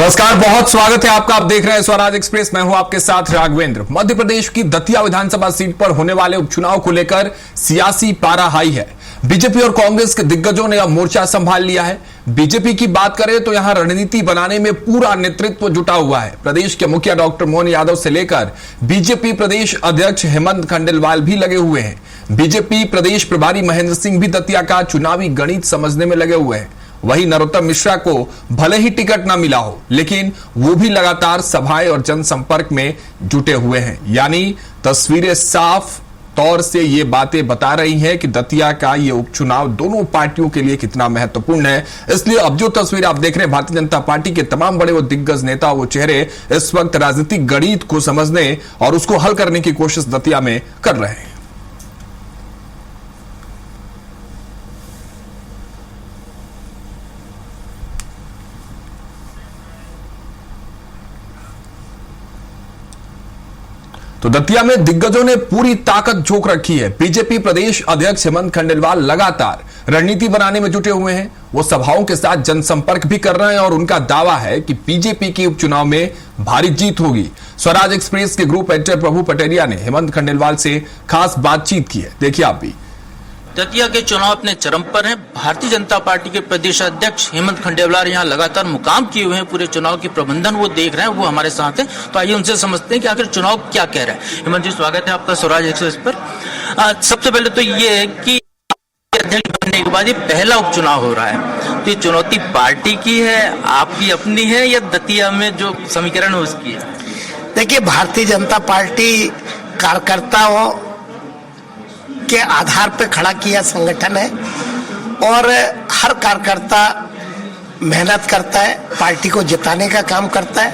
नमस्कार, बहुत स्वागत है आपका। आप देख रहे हैं स्वराज एक्सप्रेस। मैं हूं आपके साथ राघवेंद्र। मध्य प्रदेश की दतिया विधानसभा सीट पर होने वाले उपचुनाव को लेकर सियासी पारा हाई है। बीजेपी और कांग्रेस के दिग्गजों ने अब मोर्चा संभाल लिया है। बीजेपी की बात करें तो यहां रणनीति बनाने में पूरा नेतृत्व जुटा हुआ है। प्रदेश के मुखिया डॉक्टर मोहन यादव से लेकर बीजेपी प्रदेश अध्यक्ष हेमंत खंडेलवाल भी लगे हुए हैं। बीजेपी प्रदेश प्रभारी महेंद्र सिंह भी दतिया का चुनावी गणित समझने में लगे हुए हैं। वहीं नरोत्तम मिश्रा को भले ही टिकट ना मिला हो, लेकिन वो भी लगातार सभाएं और जनसंपर्क में जुटे हुए हैं। यानी तस्वीरें साफ तौर से ये बातें बता रही हैं कि दतिया का ये उपचुनाव दोनों पार्टियों के लिए कितना महत्वपूर्ण है। इसलिए अब जो तस्वीर आप देख रहे हैं, भारतीय जनता पार्टी के तमाम बड़े वो दिग्गज नेता, वो चेहरे इस वक्त राजनीतिक गणित को समझने और उसको हल करने की कोशिश दतिया में कर रहे हैं। तो दतिया में दिग्गजों ने पूरी ताकत झोंक रखी है। बीजेपी प्रदेश अध्यक्ष हेमंत खंडेलवाल लगातार रणनीति बनाने में जुटे हुए हैं। वो सभाओं के साथ जनसंपर्क भी कर रहे हैं और उनका दावा है कि बीजेपी की उपचुनाव में भारी जीत होगी। स्वराज एक्सप्रेस के ग्रुप एडिटर प्रभु पटेरिया ने हेमंत खंडेलवाल से खास बातचीत की है, देखिए आप भी। दतिया के चुनाव अपने चरम पर हैं। भारतीय जनता पार्टी के प्रदेश अध्यक्ष हेमंत खंडेलवाल यहाँ लगातार मुकाम किए हुए हैं। पूरे चुनाव की प्रबंधन वो देख रहे हैं, वो हमारे साथ हैं। तो आइए उनसे समझते हैं कि आखिर चुनाव क्या कह रहा है। हेमंत जी, स्वागत है आपका स्वराज एक्सप्रेस पर। सबसे पहले तो ये है कि अध्यक्ष बनने के बाद ये पहला उपचुनाव हो रहा है, तो ये चुनौती पार्टी की है, आपकी अपनी है, या दतिया में जो समीकरण है उसकी है? देखिए, भारतीय जनता पार्टी कार्यकर्ताओं के आधार पर खड़ा किया संगठन है और हर कार्यकर्ता मेहनत करता है, पार्टी को जिताने का काम करता है।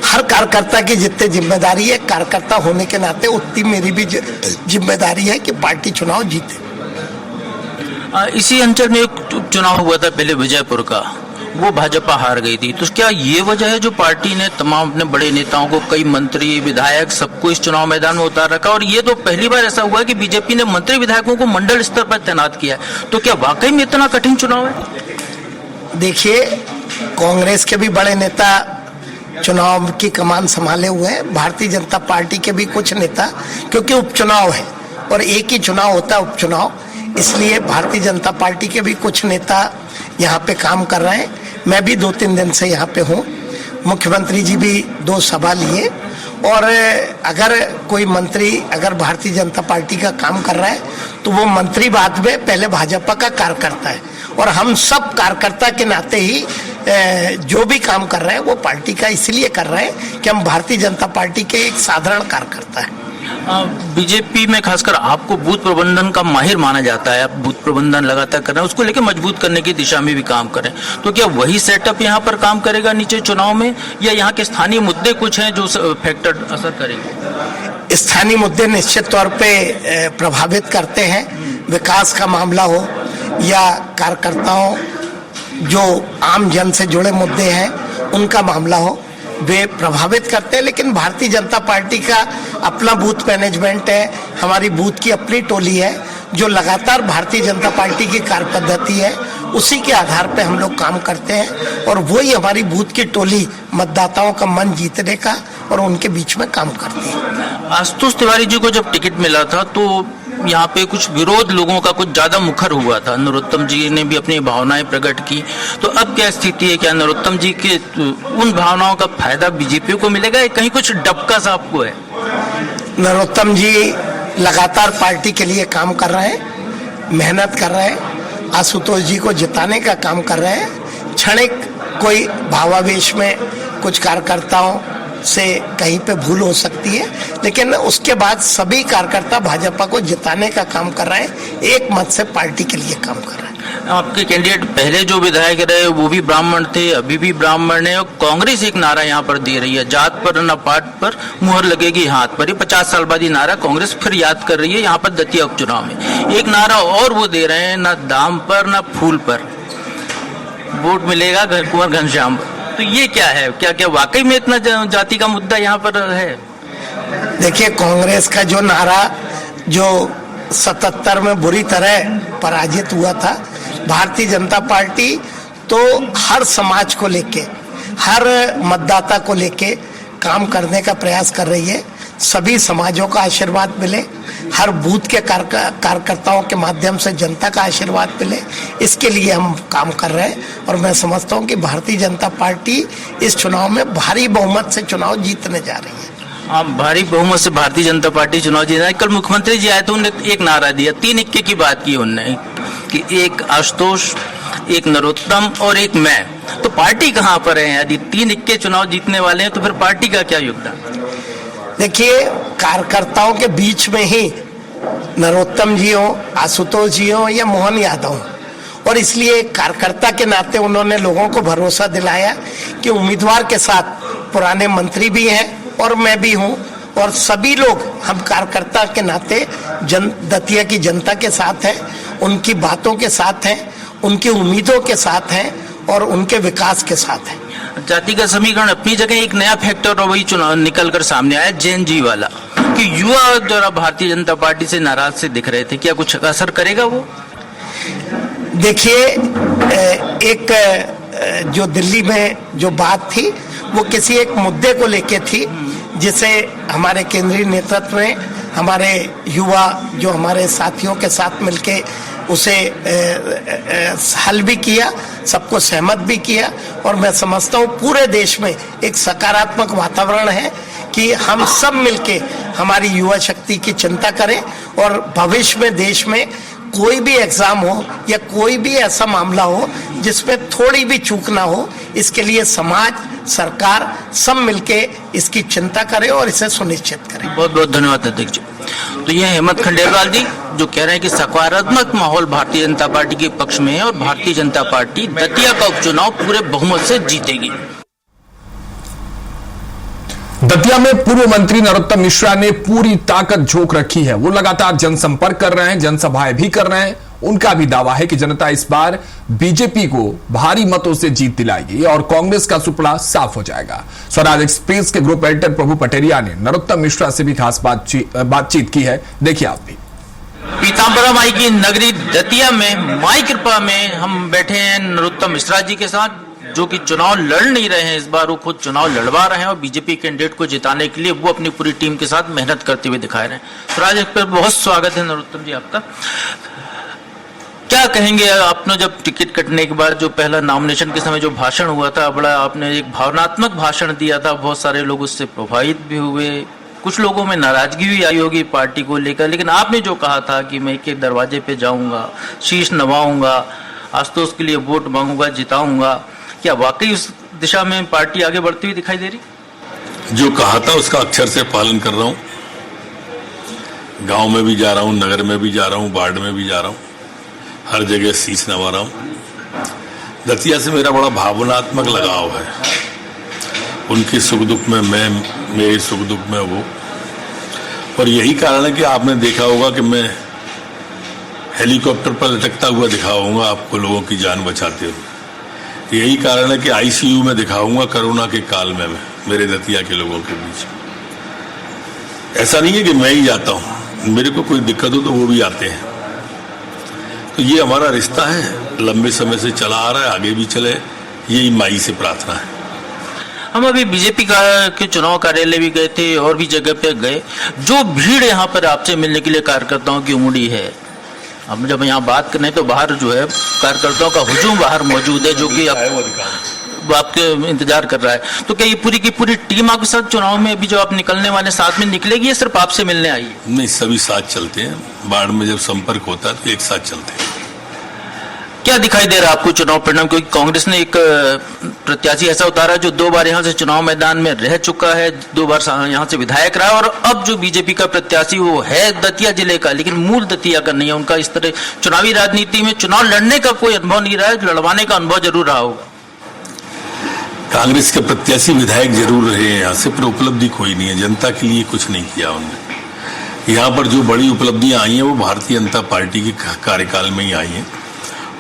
हर कार्यकर्ता की जितनी जिम्मेदारी है, कार्यकर्ता होने के नाते उतनी मेरी भी जिम्मेदारी है कि पार्टी चुनाव जीते। इसी अंचल में एक चुनाव हुआ था पहले विजयपुर का, वो भाजपा हार गई थी। तो क्या ये वजह है जो पार्टी ने तमाम अपने बड़े नेताओं को, कई मंत्री विधायक सबको इस चुनाव मैदान में उतार रखा? और ये तो पहली बार ऐसा हुआ कि बीजेपी ने मंत्री विधायकों को मंडल स्तर पर तैनात किया है। तो क्या वाकई में इतना कठिन चुनाव है? देखिए, कांग्रेस के भी बड़े नेता चुनाव की कमान संभाले हुए हैं, भारतीय जनता पार्टी के भी कुछ नेता, क्योंकि उपचुनाव है और एक ही चुनाव होता है उपचुनाव, इसलिए भारतीय जनता पार्टी के भी कुछ नेता यहाँ पे काम कर रहे हैं। मैं भी 2-3 दिन से यहाँ पे हूँ। मुख्यमंत्री जी भी 2 सभा लिए और अगर कोई मंत्री अगर भारतीय जनता पार्टी का काम कर रहा है तो वो मंत्री बाद में पहले भाजपा का कार्यकर्ता है और हम सब कार्यकर्ता के नाते ही जो भी काम कर रहे हैं वो पार्टी का इसलिए कर रहे हैं कि हम भारतीय जनता पार्टी के एक साधारण कार्यकर्ता है। बीजेपी में खासकर आपको बूथ प्रबंधन का माहिर माना जाता है। आप बूथ प्रबंधन लगातार कर रहे हैं, उसको लेकर मजबूत करने की दिशा में भी काम करें। तो क्या वही सेटअप यहाँ पर काम करेगा नीचे चुनाव में, या यहाँ के स्थानीय मुद्दे कुछ हैं जो फैक्टर असर करेंगे? स्थानीय मुद्दे निश्चित तौर पे प्रभावित करते हैं। विकास का मामला हो या कार्यकर्ताओं जो आम जन से जुड़े मुद्दे हैं उनका मामला हो, वे प्रभावित करते हैं। लेकिन भारतीय जनता पार्टी का अपना बूथ मैनेजमेंट है, हमारी बूथ की अपनी टोली है जो लगातार भारतीय जनता पार्टी की कार्य पद्धति है, उसी के आधार पे हम लोग काम करते हैं और वही हमारी बूथ की टोली मतदाताओं का मन जीतने का और उनके बीच में काम करती है। आशुतोष तिवारी जी को जब टिकट मिला था तो यहाँ पे कुछ विरोध लोगों का कुछ ज्यादा मुखर हुआ था। नरोत्तम जी ने भी अपनी भावनाएं प्रकट की। तो अब क्या स्थिति है? क्या नरोत्तम जी के उन भावनाओं का फायदा बीजेपी को मिलेगा या कहीं कुछ डबका सा आपको है? नरोत्तम जी लगातार पार्टी के लिए काम कर रहे हैं, मेहनत कर रहे हैं, आशुतोष जी को जिताने का काम कर रहे हैं। क्षणिक कोई भावावेश में कुछ कार्यकर्ताओं से कहीं पे भूल हो सकती है, लेकिन उसके बाद सभी कार्यकर्ता भाजपा को जिताने का काम कर रहे हैं, एक मत से पार्टी के लिए काम कर रहे हैं। आपके कैंडिडेट पहले जो विधायक रहे वो भी ब्राह्मण थे, अभी भी ब्राह्मण है, और कांग्रेस एक नारा यहाँ पर दे रही है, जात पर न पात पर मुहर लगेगी हाथ पर। ये 50 साल बाद ये नारा कांग्रेस फिर याद कर रही है यहाँ पर दतिया उपचुनाव में। एक नारा और वो दे रहे हैं, न दाम पर न फूल पर वोट मिलेगा कुंवर घनश्याम। तो ये क्या है? क्या क्या वाकई में इतना जाति का मुद्दा यहाँ पर है? देखिए, कांग्रेस का जो नारा जो 77 में बुरी तरह पराजित हुआ था, भारतीय जनता पार्टी तो हर समाज को लेके, हर मतदाता को लेके काम करने का प्रयास कर रही है। सभी समाजों का आशीर्वाद मिले, हर बूथ के कार्यकर्ताओं के माध्यम से जनता का आशीर्वाद मिले, इसके लिए हम काम कर रहे हैं। और मैं समझता हूं कि भारतीय जनता पार्टी इस चुनाव में भारी बहुमत से चुनाव जीतने जा रही है। हाँ, भारी बहुमत से भारतीय जनता पार्टी चुनाव जीत रही है। कल मुख्यमंत्री जी आए तो उन्होंने एक नारा दिया, 3 इक्के की बात की उन्होंने कि एक आशुतोष, एक नरोत्तम और एक मैं। तो पार्टी कहाँ पर है? यदि 3 इक्के चुनाव जीतने वाले हैं तो फिर पार्टी का क्या योगदान? देखिए, कार्यकर्ताओं के बीच में ही नरोत्तम जी हो, आशुतोष जी हो या मोहन यादव हो, और इसलिए कार्यकर्ता के नाते उन्होंने लोगों को भरोसा दिलाया कि उम्मीदवार के साथ पुराने मंत्री भी हैं और मैं भी हूं, और सभी लोग हम कार्यकर्ता के नाते दतिया की जनता के साथ हैं, उनकी बातों के साथ हैं, उनकी उम्मीदों के साथ हैं और उनके विकास के साथ हैं। जातिगत समीकरण अपनी जगह, एक नया फैक्टर और वही चुनाव निकल कर सामने आया जैन जी वाला कि युवा जरा भारतीय जनता पार्टी से नाराज से दिख रहे थे, क्या कुछ असर करेगा वो? देखिए, एक जो दिल्ली में जो बात थी वो किसी एक मुद्दे को लेके थी, जिसे हमारे केंद्रीय नेतृत्व में हमारे युवा जो हमारे साथियों के साथ मिलके उसे हल भी किया, सबको सहमत भी किया। और मैं समझता हूँ पूरे देश में एक सकारात्मक वातावरण है कि हम सब मिलके हमारी युवा शक्ति की चिंता करें और भविष्य में देश में कोई भी एग्जाम हो या कोई भी ऐसा मामला हो जिसमें थोड़ी भी चूक ना हो, इसके लिए समाज, सरकार सब मिलके इसकी चिंता करें और इसे सुनिश्चित करें। बहुत बहुत धन्यवाद अध्यक्ष जी। तो ये हेमंत खंडेलवाल जी जो कह रहे हैं कि सकारात्मक माहौल भारतीय जनता पार्टी के पक्ष में है और भारतीय जनता पार्टी दतिया का उपचुनाव पूरे बहुमत से जीतेगी। दतिया में पूर्व मंत्री नरोत्तम मिश्रा ने पूरी ताकत झोंक रखी है। वो लगातार जनसंपर्क कर रहे हैं, जनसभाएं भी कर रहे हैं। उनका भी दावा है कि जनता इस बार बीजेपी को भारी मतों से जीत दिलाएगी और कांग्रेस का सुपड़ा साफ हो जाएगा। स्वराज एक्सप्रेस के ग्रुप एडिटर प्रभु पटेरिया ने नरोत्तम मिश्रा से भी खास बातचीत की है, देखिए आप भी। पीताम्बरा माई की नगरी दतिया में माई कृपा में हम बैठे हैं नरोत्तम मिश्रा जी के साथ, जो कि चुनाव लड़ नहीं रहे हैं। इस बार वो खुद चुनाव लड़वा रहे हैं और बीजेपी कैंडिडेट को जिताने के लिए वो अपनी पूरी टीम के साथ मेहनत करते हुए दिखाए रहे हैं। स्वराज एक्सप्रेस बहुत स्वागत है नरोत्तम जी आपका। क्या कहेंगे, आपने जब टिकट कटने के बाद जो पहला नॉमिनेशन के समय जो भाषण हुआ था, बड़ा आपने एक भावनात्मक भाषण दिया था, बहुत सारे लोग उससे प्रभावित भी हुए, कुछ लोगों में नाराजगी भी आई होगी पार्टी को लेकर, लेकिन आपने जो कहा था कि मैं एक दरवाजे पे जाऊंगा, शीश नवाऊंगा, आशुतोष के लिए वोट मांगूंगा, जिताऊंगा, क्या वाकई उस दिशा में पार्टी आगे बढ़ती हुई दिखाई दे रही? जो कहा था उसका अक्षर से पालन कर रहा हूं। गांव में भी जा रहा हूं, नगर में भी जा रहा हूं, वार्ड में भी जा रहा हूं, हर जगह शीश नवा रहा हूं। दतिया से मेरा बड़ा भावनात्मक लगाव है। उनके सुख दुख में मैं, मेरे सुख दुख में वो, और यही कारण है कि आपने देखा होगा कि मैं हेलीकॉप्टर पर लटकता हुआ दिखाऊंगा आपको, लोगों की जान बचाते हुए। यही कारण है कि आईसीयू में दिखाऊंगा कोरोना के काल में मैं मेरे दतिया के लोगों के बीच। ऐसा नहीं है कि मैं ही जाता हूं, मेरे को कोई दिक्कत हो तो वो भी आते हैं। तो ये हमारा रिश्ता है, लंबे समय से चला आ रहा है, आगे भी चले, यही माई से प्रार्थना है। हम अभी बीजेपी के चुनाव कार्यालय भी गए थे और भी जगह पे गए, जो भीड़ यहाँ पर आपसे मिलने के लिए कार्यकर्ताओं की उमड़ी है। हम जब यहाँ बात करें तो बाहर जो है कार्यकर्ताओं का हुजूम बाहर मौजूद है, जो कि आपके इंतजार कर रहा है। तो क्या ये पूरी की पूरी टीम आपके साथ चुनाव में अभी जो आप निकलने वाले साथ में निकलेगी या सिर्फ आपसे मिलने आई है? नहीं, सभी साथ चलते हैं। बाढ़ में जब संपर्क होता है तो एक साथ चलते हैं। क्या दिखाई दे रहा है आपको चुनाव परिणाम? क्योंकि कांग्रेस ने एक प्रत्याशी ऐसा उतारा जो 2 बार यहाँ से चुनाव मैदान में रह चुका है, 2 बार यहाँ से विधायक रहा, और अब जो बीजेपी का प्रत्याशी वो है दतिया जिले का, लेकिन मूल दतिया का नहीं है। उनका इस तरह चुनावी राजनीति में चुनाव लड़ने का कोई अनुभव नहीं रहा है, लड़वाने का अनुभव जरूर रहा होगा। कांग्रेस के प्रत्याशी विधायक जरूर रहे हैं यहाँ से, पर उपलब्धि कोई नहीं है। जनता के लिए कुछ नहीं किया उन्होंने। यहाँ पर जो बड़ी उपलब्धियां आई हैं वो भारतीय जनता पार्टी के कार्यकाल में ही आई हैं,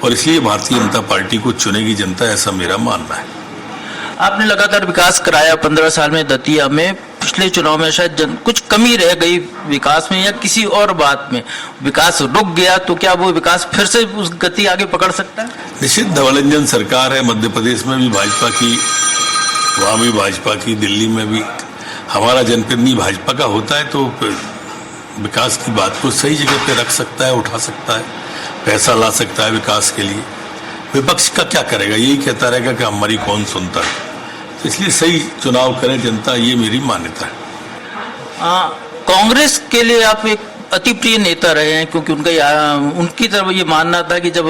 और इसलिए भारतीय जनता पार्टी को चुनेगी जनता, ऐसा मेरा मानना है। आपने लगातार विकास कराया 15 साल में दतिया में। पिछले चुनाव में शायद कुछ कमी रह गई विकास में या किसी और बात में, विकास रुक गया, तो क्या वो विकास फिर से उस गति आगे पकड़ सकता है? निश्चित धवल सरकार है, मध्य प्रदेश में भी भाजपा की वहाँ भी भाजपा की, दिल्ली में भी। हमारा जनप्रतिनिधि भाजपा का होता है तो विकास की बात को सही जगह पे रख सकता है, उठा सकता है, पैसा ला सकता है विकास के लिए। विपक्ष का क्या करेगा, यही कहता रहेगा कि हमारी कौन सुनता है। तो इसलिए सही चुनाव करे जनता, ये मेरी मान्यता है। कांग्रेस के लिए आप एक अति प्रिय नेता रहे हैं, क्योंकि उनकी तरफ ये मानना था कि जब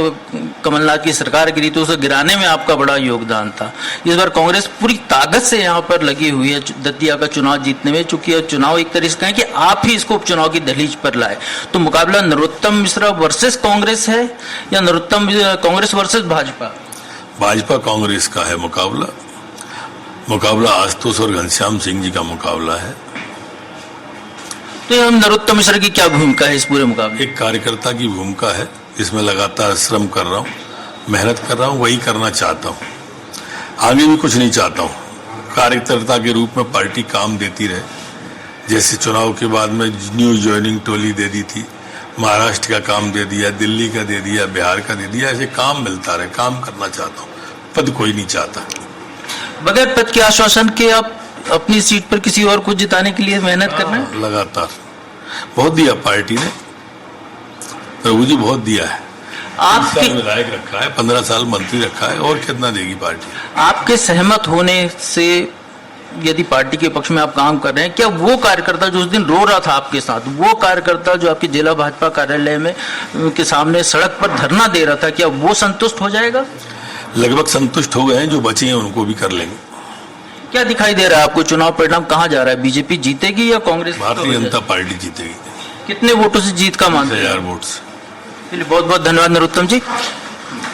कमलनाथ की सरकार गिरी तो उसे गिराने में आपका बड़ा योगदान था। इस बार कांग्रेस पूरी ताकत से यहाँ पर लगी हुई है दतिया का चुनाव जीतने में, चूंकि चुनाव एक तरह से कहें कि आप ही इसको उपचुनाव की दहलीज पर लाए। तो मुकाबला नरोत्तम मिश्रा वर्सेस कांग्रेस है या कांग्रेस वर्सेस भाजपा? भाजपा कांग्रेस का है मुकाबला आशुतोष और घनश्याम सिंह जी का मुकाबला है। तो हम नरोत्तम मिश्रा की क्या भूमिका है इस पूरे मुकाबले? एक कार्यकर्ता की भूमिका है, इसमें लगातार श्रम कर रहा हूँ, मेहनत कर रहा हूँ, वही करना चाहता हूँ। आगे भी कुछ नहीं चाहता हूँ। कार्यकर्ता के रूप में पार्टी काम देती रहे, जैसे चुनाव के बाद में न्यू ज्वाइनिंग टोली दे दी थी, महाराष्ट्र का काम दे दिया, दिल्ली का दे दिया, बिहार का दे दिया, ऐसे काम मिलता रहे। काम करना चाहता हूँ, पद कोई नहीं चाहता। बगैर पद के आश्वासन के आप अपनी सीट पर किसी और को जिताने के लिए मेहनत करना है? लगातार बहुत दिया पार्टी ने, प्रभु जी बहुत दिया है। आपके विधायक रखा है, 15 साल मंत्री रखा है, और कितना देगी पार्टी? आपके सहमत होने से यदि पार्टी के पक्ष में आप काम कर रहे हैं, क्या वो कार्यकर्ता जो उस दिन रो रहा था आपके साथ, वो कार्यकर्ता जो आपके जिला भाजपा कार्यालय में के सामने सड़क पर धरना दे रहा था, क्या वो संतुष्ट हो जाएगा? लगभग संतुष्ट हो गए हैं, जो बचे हैं उनको भी कर लेंगे। क्या दिखाई दे रहा है आपको, चुनाव परिणाम कहाँ जा रहा है? बीजेपी जीतेगी या कांग्रेस? भारतीय जनता पार्टी जीतेगी। कितने वोटों से जीत का मानते हैं? 1000 वोट से। चलिए, बहुत बहुत धन्यवाद नरोत्तम जी।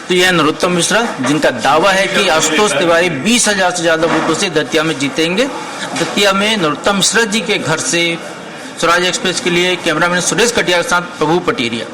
तो यह नरोत्तम मिश्रा, जिनका दावा है कि आशुतोष तिवारी 20,000 से ज्यादा वोटों से दतिया में जीतेंगे। दतिया में नरोत्तम मिश्रा जी के घर से स्वराज एक्सप्रेस के लिए कैमरामैन सुरेश कटिया के साथ प्रभु पटेरिया।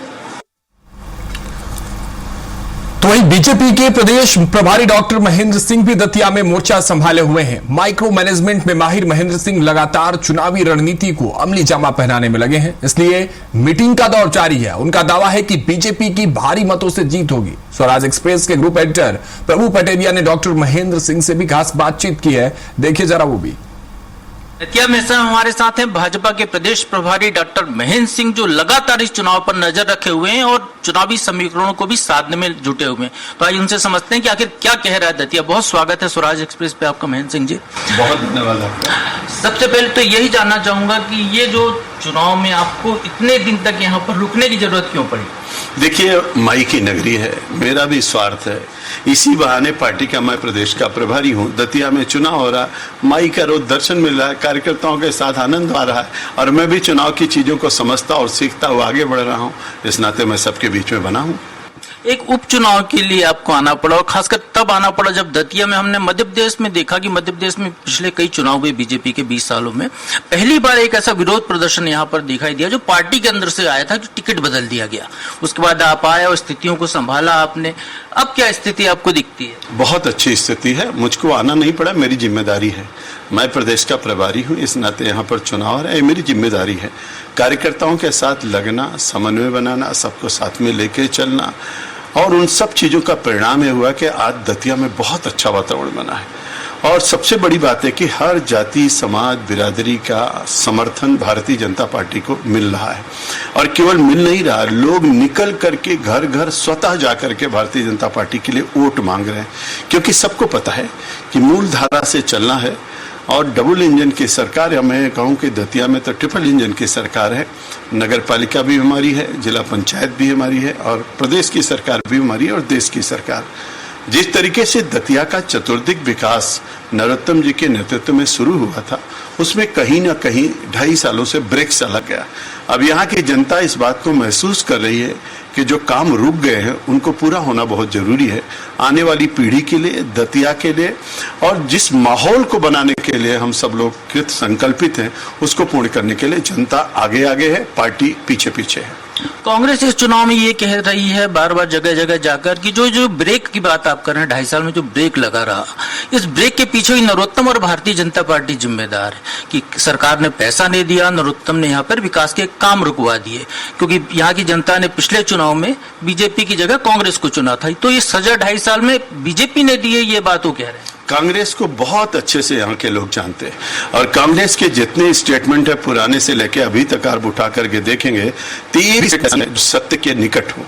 तो वहीं बीजेपी के प्रदेश प्रभारी डॉक्टर महेंद्र सिंह भी दतिया में मोर्चा संभाले हुए हैं। माइक्रो मैनेजमेंट में माहिर महेंद्र सिंह लगातार चुनावी रणनीति को अमली जामा पहनाने में लगे हैं, इसलिए मीटिंग का दौर जारी है। उनका दावा है कि बीजेपी की भारी मतों से जीत होगी। स्वराज एक्सप्रेस के ग्रुप एडिटर प्रभु पटेरिया ने डॉक्टर महेंद्र सिंह से भी खास बातचीत की है, देखिए जरा वो भी। दतिया में हमारे साथ हैं भाजपा के प्रदेश प्रभारी डॉक्टर महेंद्र सिंह, जो लगातार इस चुनाव पर नजर रखे हुए हैं और चुनावी समीकरणों को भी साधने में जुटे हुए हैं। तो आइए उनसे समझते हैं कि आखिर क्या कह रहा है दतिया। बहुत स्वागत है स्वराज एक्सप्रेस पे आपका महेंद्र सिंह जी। बहुत धन्यवाद आपका। सबसे पहले तो यही जानना चाहूंगा कि ये जो चुनाव में आपको इतने दिन तक यहाँ पर रुकने की जरूरत क्यों पड़ी? देखिए, माई की नगरी है, मेरा भी स्वार्थ है। इसी बहाने पार्टी का मैं प्रदेश का प्रभारी हूँ। दतिया में चुनाव हो रहा, माई का रोज दर्शन मिल रहा है, कार्यकर्ताओं के साथ आनंद आ रहा है, और मैं भी चुनाव की चीजों को समझता और सीखता हुआ आगे बढ़ रहा हूँ। इस नाते मैं सबके बीच में बना हूँ। एक उपचुनाव के लिए आपको आना पड़ा, और खासकर तब आना पड़ा जब दतिया में हमने मध्य प्रदेश में देखा कि मध्य प्रदेश में पिछले कई चुनाव हुए बीजेपी के 20 सालों में पहली बार एक ऐसा विरोध प्रदर्शन यहाँ पर दिखाई दिया जो पार्टी के अंदर से आया था कि टिकट बदल दिया गया। उसके बाद आप आए और स्थितियों को संभाला आपने। अब क्या स्थिति आपको दिखती है? बहुत अच्छी स्थिति है, मुझको आना नहीं पड़ा, मेरी जिम्मेदारी है। मैं प्रदेश का प्रभारी हूँ, इस नाते यहाँ पर चुनाव है, मेरी जिम्मेदारी है। कार्यकर्ताओं के साथ लगना, समन्वय बनाना, सबको साथ में लेके चलना, और उन सब चीजों का परिणाम यह हुआ कि आज दतिया में बहुत अच्छा वातावरण बना है। और सबसे बड़ी बात है कि हर जाति, समाज, बिरादरी का समर्थन भारतीय जनता पार्टी को मिल रहा है। और केवल मिल नहीं रहा, लोग निकल करके घर घर स्वतः जाकर के भारतीय जनता पार्टी के लिए वोट मांग रहे हैं, क्योंकि सबको पता है कि मूल धारा से चलना है। और डबल इंजन की सरकार, या मैं कहूँ कि दतिया में तो ट्रिपल इंजन की सरकार है। नगर पालिका भी हमारी है, जिला पंचायत भी हमारी है, और प्रदेश की सरकार भी हमारी है, और देश की सरकार। जिस तरीके से दतिया का चतुर्दिक विकास नरोत्तम जी के नेतृत्व में शुरू हुआ था, उसमें कहीं ना कहीं 2.5 सालों से ब्रेक सा लग गया। अब यहाँ की जनता इस बात को महसूस कर रही है कि जो काम रुक गए हैं उनको पूरा होना बहुत जरूरी है, आने वाली पीढ़ी के लिए, दतिया के लिए, और जिस माहौल को बनाने के लिए हम सब लोग कृत संकल्पित हैं, उसको पूर्ण करने के लिए जनता आगे आगे है, पार्टी पीछे पीछे है। कांग्रेस इस चुनाव में ये कह रही है बार बार जगह जगह जाकर कि जो ब्रेक की बात आप कर रहे हैं, 2.5 साल में जो ब्रेक लगा रहा, इस ब्रेक के पीछे ही नरोत्तम और भारतीय जनता पार्टी जिम्मेदार है कि सरकार ने पैसा नहीं दिया, नरोत्तम ने यहाँ पर विकास के काम रुकवा दिए, क्योंकि यहाँ की जनता ने पिछले चुनाव में बीजेपी की जगह कांग्रेस को चुना था। तो ये सजा 2.5 साल में बीजेपी ने दी है, ये बात वो कह रहे हैं। कांग्रेस को बहुत अच्छे से यहाँ के लोग जानते हैं और कांग्रेस के जितने स्टेटमेंट है पुराने से लेके अभी तक आप उठा करके देखेंगे 30 सत्य के निकट हो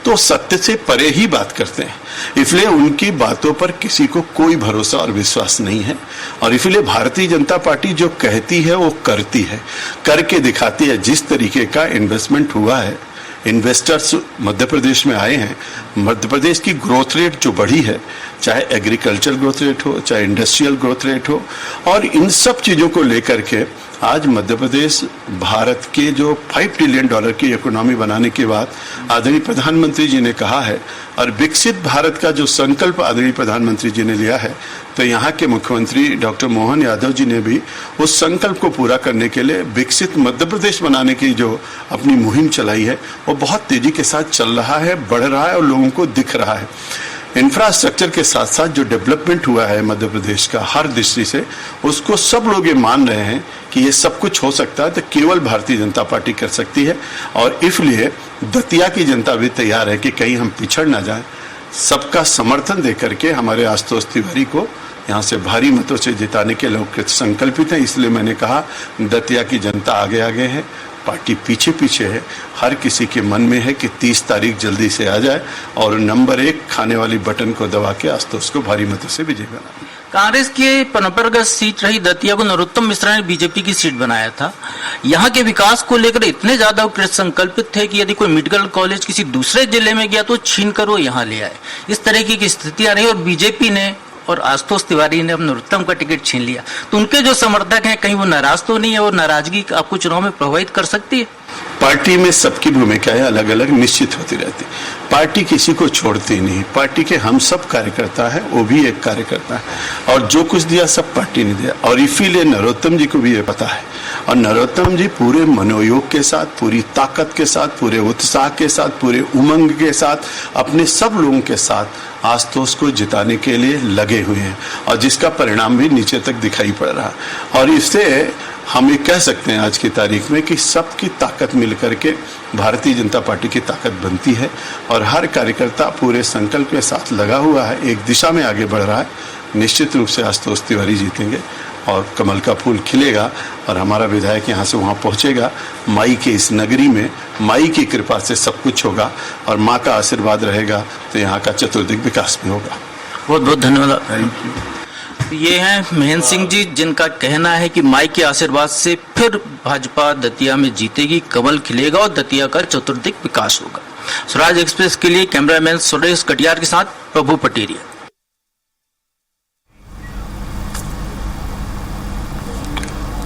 तो सत्य से परे ही बात करते हैं। इसलिए उनकी बातों पर किसी को कोई भरोसा और विश्वास नहीं है और इसलिए भारतीय जनता पार्टी जो कहती है वो करती है, करके दिखाती है। जिस तरीके का इन्वेस्टमेंट हुआ है, इन्वेस्टर्स मध्य प्रदेश में आए हैं, मध्य प्रदेश की ग्रोथ रेट जो बढ़ी है, चाहे एग्रीकल्चर ग्रोथ रेट हो, चाहे इंडस्ट्रियल ग्रोथ रेट हो, और इन सब चीजों को लेकर के आज मध्य प्रदेश भारत के जो $5 ट्रिलियन की इकोनॉमी बनाने के बाद आदरणीय प्रधानमंत्री जी ने कहा है और विकसित भारत का जो संकल्प आदरणीय प्रधानमंत्री जी ने लिया है, तो यहाँ के मुख्यमंत्री डॉक्टर मोहन यादव जी ने भी उस संकल्प को पूरा करने के लिए विकसित मध्य प्रदेश बनाने की जो अपनी मुहिम चलाई है वो बहुत तेजी के साथ चल रहा है, बढ़ रहा है और लोगों को दिख रहा है। इंफ्रास्ट्रक्चर के साथ साथ जो डेवलपमेंट हुआ है मध्य प्रदेश का हर दृष्टि से, उसको सब लोग ये मान रहे हैं कि ये सब कुछ हो सकता है तो केवल भारतीय जनता पार्टी कर सकती है और इसलिए दतिया की जनता भी तैयार है कि कहीं हम पिछड़ ना जाएं। सबका समर्थन देकर के हमारे आशुतोष तिवारी को यहाँ से भारी मतों से जिताने के लोग संकल्पित हैं। इसलिए मैंने कहा दतिया की जनता आगे आगे है, पार्टी पीछे पीछे है। हर किसी के मन में है कि 30 तारीख जल्दी से आ जाए और नंबर 1 खाने वाली बटन को दबा के आशुतोष को भारी मतों से विजय बनाए। कांग्रेस के परंपरागत सीट रही दतिया को नरोत्तम मिश्रा ने बीजेपी की सीट बनाया था। यहाँ के विकास को लेकर इतने ज्यादा कृत संकल्पित थे कि यदि कोई मेडिकल कॉलेज किसी दूसरे जिले में गया तो छीन कर वो यहाँ ले आए। इस तरह की स्थितियां रही और बीजेपी ने और आशुतोष तिवारी ने अब नरोत्तम का टिकट छीन लिया, तो उनके जो समर्थक हैं कहीं वो नाराज तो नहीं है और नाराजगी आपको चुनाव में प्रभावित कर सकती है? पार्टी में सबकी भूमिकाएं अलग अलग निश्चित होती रहती। पार्टी किसी को छोड़ती नहीं। पार्टी के हम सब कार्यकर्ता है, वो भी एक कार्यकर्ता है और जो कुछ दिया सब पार्टी ने दिया और इसीलिए नरोत्तम जी को भी ये पता है और नरोत्तम जी पूरे मनोयोग के साथ, पूरी ताकत के साथ, पूरे उत्साह के साथ, पूरे उमंग के साथ अपने सब लोगों के साथ आशुतोष को जिताने के लिए लगे हुए हैं और जिसका परिणाम भी नीचे तक दिखाई पड़ रहा है। और इससे हम ये कह सकते हैं आज की तारीख में कि सबकी ताकत मिलकर के भारतीय जनता पार्टी की ताकत बनती है और हर कार्यकर्ता पूरे संकल्प के साथ लगा हुआ है, एक दिशा में आगे बढ़ रहा है। निश्चित रूप से आशुतोष तिवारी जीतेंगे और कमल का फूल खिलेगा और हमारा विधायक यहाँ से वहाँ पहुँचेगा। माई के इस नगरी में माई की कृपा से सब कुछ होगा और माँ का आशीर्वाद रहेगा तो यहाँ का चतुर्दिक विकास भी होगा। बहुत बहुत धन्यवाद। ये हैं महेंद्र सिंह जी, जिनका कहना है कि माई के आशीर्वाद से फिर भाजपा दतिया में जीतेगी, कमल खिलेगा और दतिया का चतुर्दिक विकास होगा। स्वराज एक्सप्रेस के लिए कैमरामैन सुरेश कटियार के साथ प्रभु पटेरिया।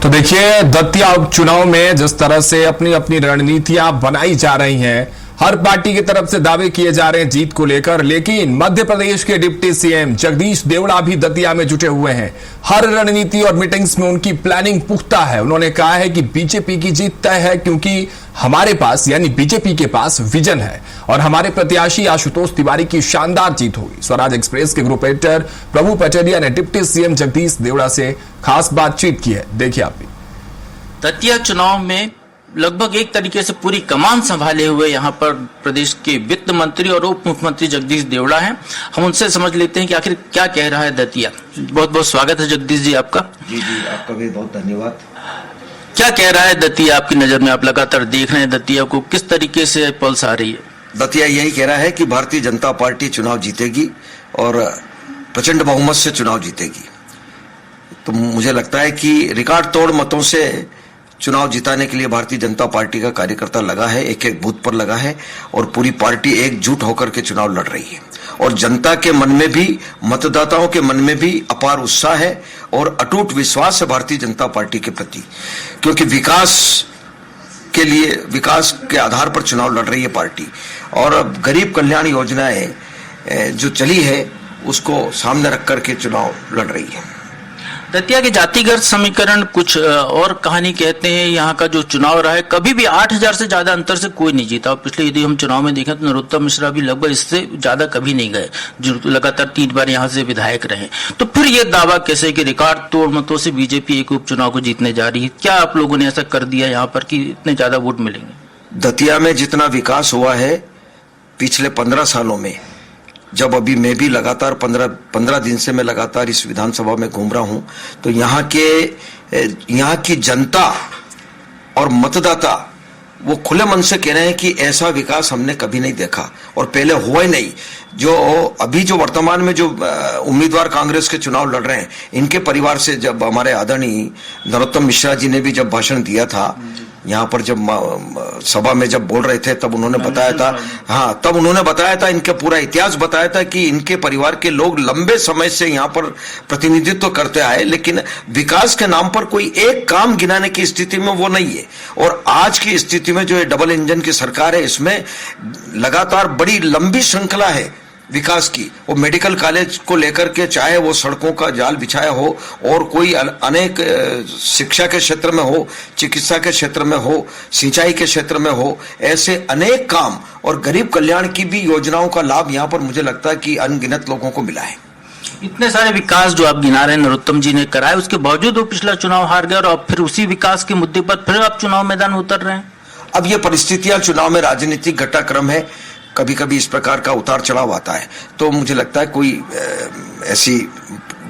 तो देखिए दतिया उपचुनाव में जिस तरह से अपनी अपनी रणनीतियां बनाई जा रही हैं, हर पार्टी की तरफ से दावे किए जा रहे हैं जीत को लेकर, लेकिन मध्य प्रदेश के डिप्टी सीएम जगदीश देवड़ा भी दतिया में जुटे हुए हैं। हर रणनीति और मीटिंग्स में उनकी प्लानिंग पुख्ता है। उन्होंने कहा है कि बीजेपी की जीत तय है क्योंकि हमारे पास यानी बीजेपी के पास विजन है और हमारे प्रत्याशी आशुतोष तिवारी की शानदार जीत होगी। स्वराज एक्सप्रेस के ग्रुप एडिटर प्रभु पटेरिया ने डिप्टी सीएम जगदीश देवड़ा से खास बातचीत की है, देखिए आप भी। दतिया चुनाव में लगभग एक तरीके से पूरी कमान संभाले हुए यहाँ पर प्रदेश के वित्त मंत्री और उप मुख्यमंत्री जगदीश देवड़ा हैं। हम उनसे समझ लेते हैं कि आखिर क्या कह रहा है दतिया। बहुत बहुत स्वागत है जगदीश जी आपका। जी आपका भी बहुत धन्यवाद। क्या कह रहा है दतिया आपकी नजर में? आप लगातार देख रहे हैं दतिया को, किस तरीके से पल्स आ रही है? दतिया यही कह रहा है कि भारतीय जनता पार्टी चुनाव जीतेगी और प्रचंड बहुमत से चुनाव जीतेगी। तो मुझे लगता है कि रिकॉर्ड तोड़ मतों से चुनाव जिताने के लिए भारतीय जनता पार्टी का कार्यकर्ता लगा है, एक एक बूथ पर लगा है और पूरी पार्टी एकजुट होकर के चुनाव लड़ रही है और जनता के मन में भी, मतदाताओं के मन में भी अपार उत्साह है और अटूट विश्वास है भारतीय जनता पार्टी के प्रति, क्योंकि विकास के लिए, विकास के आधार पर चुनाव लड़ रही है पार्टी और गरीब कल्याण योजनाएं जो चली है उसको सामने रख करके चुनाव लड़ रही है। दतिया के जातिगत समीकरण कुछ और कहानी कहते हैं। यहाँ का जो चुनाव रहा है कभी भी 8000 से ज्यादा अंतर से कोई नहीं जीता। पिछले यदि हम चुनाव में देखें तो नरोत्तम मिश्रा भी लगभग इससे ज्यादा कभी नहीं गए, जो लगातार 3 बार यहाँ से विधायक रहे। तो फिर ये दावा कैसे कि रिकॉर्ड तोड़ मतों से बीजेपी एक उपचुनाव को जीतने जा रही है? क्या आप लोगों ने ऐसा कर दिया यहाँ पर कि इतने ज्यादा वोट मिलेंगे? दतिया में जितना विकास हुआ है पिछले 15 सालों में जब अभी मैं भी लगातार 15 दिन से मैं लगातार इस विधानसभा में घूम रहा हूं, तो यहाँ की जनता और मतदाता वो खुले मन से कह रहे हैं कि ऐसा विकास हमने कभी नहीं देखा और पहले हुआ ही नहीं। जो अभी जो वर्तमान में जो उम्मीदवार कांग्रेस के चुनाव लड़ रहे हैं, इनके परिवार से जब हमारे आदरणीय नरोत्तम मिश्रा जी ने भी जब भाषण दिया था यहाँ पर, जब सभा में जब बोल रहे थे, तब उन्होंने बताया था, हाँ, तब उन्होंने बताया था, इनका पूरा इतिहास बताया था कि इनके परिवार के लोग लंबे समय से यहाँ पर प्रतिनिधित्व करते आए, लेकिन विकास के नाम पर कोई एक काम गिनाने की स्थिति में वो नहीं है। और आज की स्थिति में जो ये डबल इंजन की सरकार है, इसमें लगातार बड़ी लंबी श्रृंखला है विकास की। वो मेडिकल कॉलेज को लेकर के, चाहे वो सड़कों का जाल बिछाया हो और कोई अनेक शिक्षा के क्षेत्र में हो, चिकित्सा के क्षेत्र में हो, सिंचाई के क्षेत्र में हो, ऐसे अनेक काम और गरीब कल्याण की भी योजनाओं का लाभ यहाँ पर मुझे लगता है कि अनगिनत लोगों को मिला है। इतने सारे विकास जो आप गिना रहे हैं नरोत्तम जी ने कराए, उसके बावजूद वो पिछला चुनाव हार गए और अब फिर उसी विकास के मुद्दे पर फिर आप चुनाव मैदान में उतर रहे हैं। अब ये परिस्थितियां, चुनाव में राजनीतिक घटनाक्रम है, कभी कभी इस प्रकार का उतार चढ़ाव आता है, तो मुझे लगता है कोई ऐसी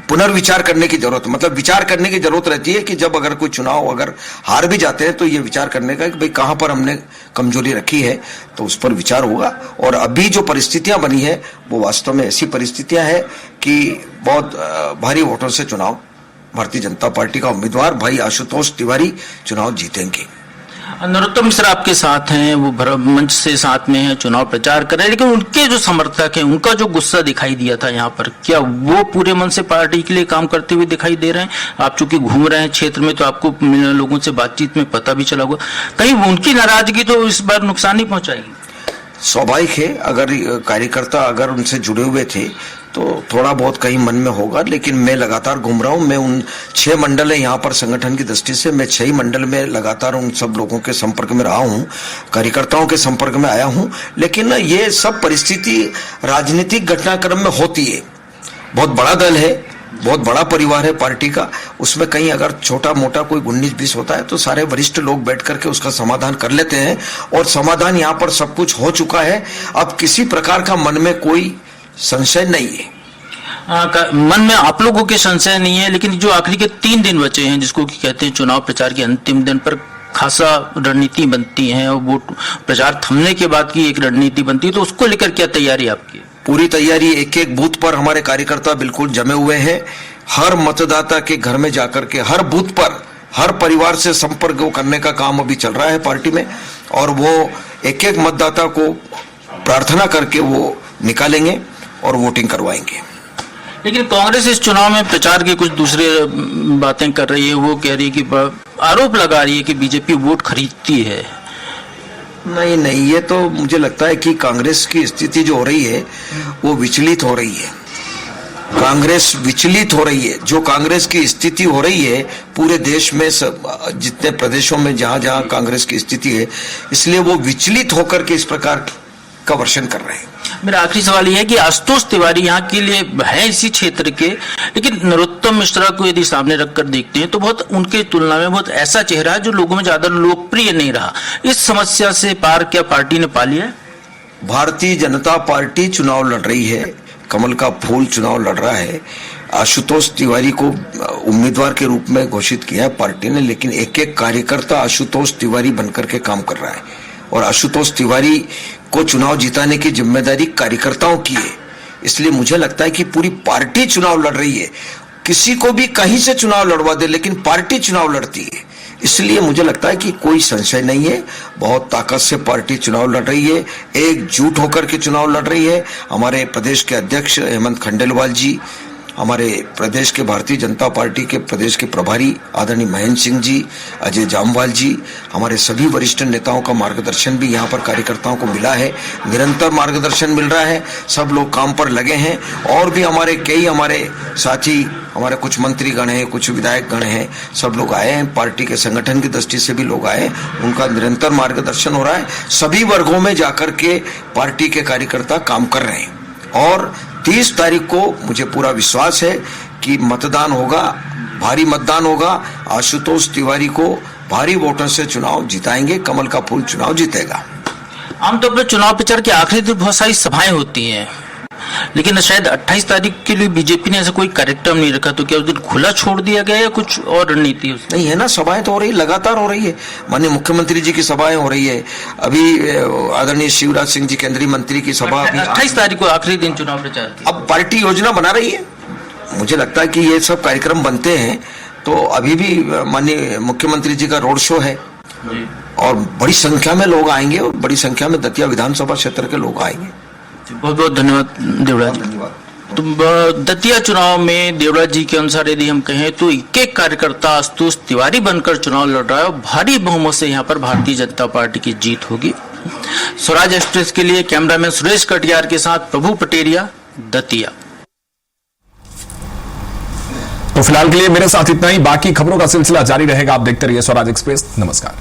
पुनर्विचार करने की जरूरत, मतलब विचार करने की जरूरत रहती है कि जब अगर कोई चुनाव अगर हार भी जाते हैं तो ये विचार करने का कि भाई कहां पर हमने कमजोरी रखी है, तो उस पर विचार होगा। और अभी जो परिस्थितियां बनी है वो वास्तव में ऐसी परिस्थितियां हैं कि बहुत भारी वोटों से चुनाव भारतीय जनता पार्टी का उम्मीदवार भाई आशुतोष तिवारी चुनाव जीतेंगे। नरोत्तम मिश्रा आपके साथ हैं, वो मंच से साथ में हैं, चुनाव प्रचार कर रहे हैं, लेकिन उनके जो समर्थक हैं, उनका जो गुस्सा दिखाई दिया था यहाँ पर, क्या वो पूरे मन से पार्टी के लिए काम करते हुए दिखाई दे रहे हैं? आप चूंकि घूम रहे हैं क्षेत्र में, तो आपको लोगों से बातचीत में पता भी चला होगा, कहीं उनकी नाराजगी तो इस बार नुकसान नहीं पहुंचाएगी? स्वाभाविक है, अगर कार्यकर्ता अगर उनसे जुड़े हुए थे तो थोड़ा बहुत कहीं मन में होगा, लेकिन मैं लगातार घूम रहा हूं। मैं उन 6 मंडल है यहाँ पर संगठन की दृष्टि से, मैं 6 मंडल में लगातार उन सब लोगों के संपर्क में रहा हूं, कार्यकर्ताओं के संपर्क में आया हूं। लेकिन ये सब परिस्थिति राजनीतिक घटनाक्रम में होती है। बहुत बड़ा दल है, बहुत बड़ा परिवार है पार्टी का, उसमें कहीं अगर छोटा मोटा कोई 19-20 होता है तो सारे वरिष्ठ लोग बैठ करके उसका समाधान कर लेते हैं, और समाधान यहाँ पर सब कुछ हो चुका है। अब किसी प्रकार का मन में कोई संशय नहीं है। मन में आप लोगों के संशय नहीं है, लेकिन जो आखिरी के 3 दिन बचे हैं, जिसको कि कहते हैं चुनाव प्रचार के अंतिम दिन पर खासा रणनीति बनती है, और वोट प्रचार थमने के बाद की एक रणनीति बनती है, तो उसको लेकर क्या तैयारी आपकी? पूरी तैयारी, एक बूथ पर हमारे कार्यकर्ता बिल्कुल जमे हुए हैं। हर मतदाता के घर में जाकर के हर बूथ पर हर परिवार से संपर्क करने का काम अभी चल रहा है पार्टी में, और वो एक मतदाता को प्रार्थना करके वो निकालेंगे और वोटिंग करवाएंगे। लेकिन कांग्रेस इस चुनाव में प्रचार की कुछ दूसरे बातें कर रही है। वो कह रही है कि आरोप लगा रही है कि बीजेपी वोट खरीदती है। नहीं, ये तो मुझे लगता है कि कांग्रेस की स्थिति जो हो रही है वो विचलित हो रही है। कांग्रेस विचलित हो रही है। जो कांग्रेस की स्थिति हो रही है पूरे देश में, सब जितने प्रदेशों में जहां जहां कांग्रेस की स्थिति है, इसलिए वो विचलित होकर के इस प्रकार का वर्षन कर रहे हैं। मेरा आखिरी सवाल यह है कि आशुतोष तिवारी यहाँ के लिए है इसी क्षेत्र के, लेकिन नरोत्तम मिश्रा को यदि सामने रखकर देखते हैं तो बहुत उनके तुलना में बहुत ऐसा चेहरा है जो लोगों में ज्यादा लोकप्रिय नहीं रहा। इस समस्या से पार क्या पार्टी ने पा लिया है? भारतीय जनता पार्टी चुनाव लड़ रही है, कमल का फूल चुनाव लड़ रहा है। आशुतोष तिवारी को उम्मीदवार के रूप में घोषित किया है पार्टी ने, लेकिन एक कार्यकर्ता आशुतोष तिवारी बनकर के काम कर रहा है, और आशुतोष तिवारी को चुनाव जिताने की जिम्मेदारी कार्यकर्ताओं की है। इसलिए मुझे लगता है कि पूरी पार्टी चुनाव लड़ रही है। किसी को भी कहीं से चुनाव लड़वा दे, लेकिन पार्टी चुनाव लड़ती है। इसलिए मुझे लगता है कि कोई संशय नहीं है, बहुत ताकत से पार्टी चुनाव लड़ रही है, एकजुट होकर के चुनाव लड़ रही है। हमारे प्रदेश के अध्यक्ष हेमंत खंडेलवाल जी, हमारे प्रदेश के भारतीय जनता पार्टी के प्रदेश के प्रभारी आदरणीय महेंद्र सिंह जी, अजय जामवाल जी, हमारे सभी वरिष्ठ नेताओं का मार्गदर्शन भी यहाँ पर कार्यकर्ताओं को मिला है। निरंतर मार्गदर्शन मिल रहा है, सब लोग काम पर लगे हैं। और भी हमारे साथी, हमारे कुछ मंत्रीगण हैं, कुछ विधायक गण हैं, सब लोग आए हैं। पार्टी के संगठन की दृष्टि से भी लोग आए हैं, उनका निरंतर मार्गदर्शन हो रहा है। सभी वर्गों में जाकर के पार्टी के कार्यकर्ता काम कर रहे हैं, और 30 तारीख को मुझे पूरा विश्वास है कि मतदान होगा, भारी मतदान होगा। आशुतोष तिवारी को भारी वोटों से चुनाव जिताएंगे, कमल का फूल चुनाव जीतेगा। आमतौर पर चुनाव प्रचार के आखिरी दिन बहुत सारी सभाएं होती हैं, लेकिन शायद 28 तारीख के लिए बीजेपी ने ऐसा कोई कार्यक्रम नहीं रखा, तो क्या उस दिन खुला छोड़ दिया गया या कुछ और रणनीति उसमें? नहीं है ना, सभाएं तो हो रही, लगातार हो रही है। माननीय मुख्यमंत्री जी की सभाएं हो रही है, अभी आदरणीय शिवराज सिंह जी केंद्रीय मंत्री की सभा 28 तारीख को आखिरी दिन चुनाव प्रचार की। अब पार्टी योजना बना रही है। मुझे लगता है कि ये सब कार्यक्रम बनते हैं तो अभी भी माननीय मुख्यमंत्री जी का रोड शो है और बड़ी संख्या में लोग आएंगे और बड़ी संख्या में दतिया विधानसभा क्षेत्र के लोग आएंगे। बहुत बहुत धन्यवाद देवराज जी। धन्यवाद। तो दतिया चुनाव में देवराज जी के अनुसार यदि हम कहें तो एक कार्यकर्ता आशुतोष तिवारी बनकर चुनाव लड़ रहा है और भारी बहुमत से यहाँ पर भारतीय जनता पार्टी की जीत होगी। स्वराज एक्सप्रेस के लिए कैमरामैन सुरेश कटियार के साथ प्रभु पटेरिया, दतिया। तो फिलहाल के लिए मेरे साथ इतना ही, बाकी खबरों का सिलसिला जारी रहेगा। आप देखते रहिए स्वराज एक्सप्रेस। नमस्कार।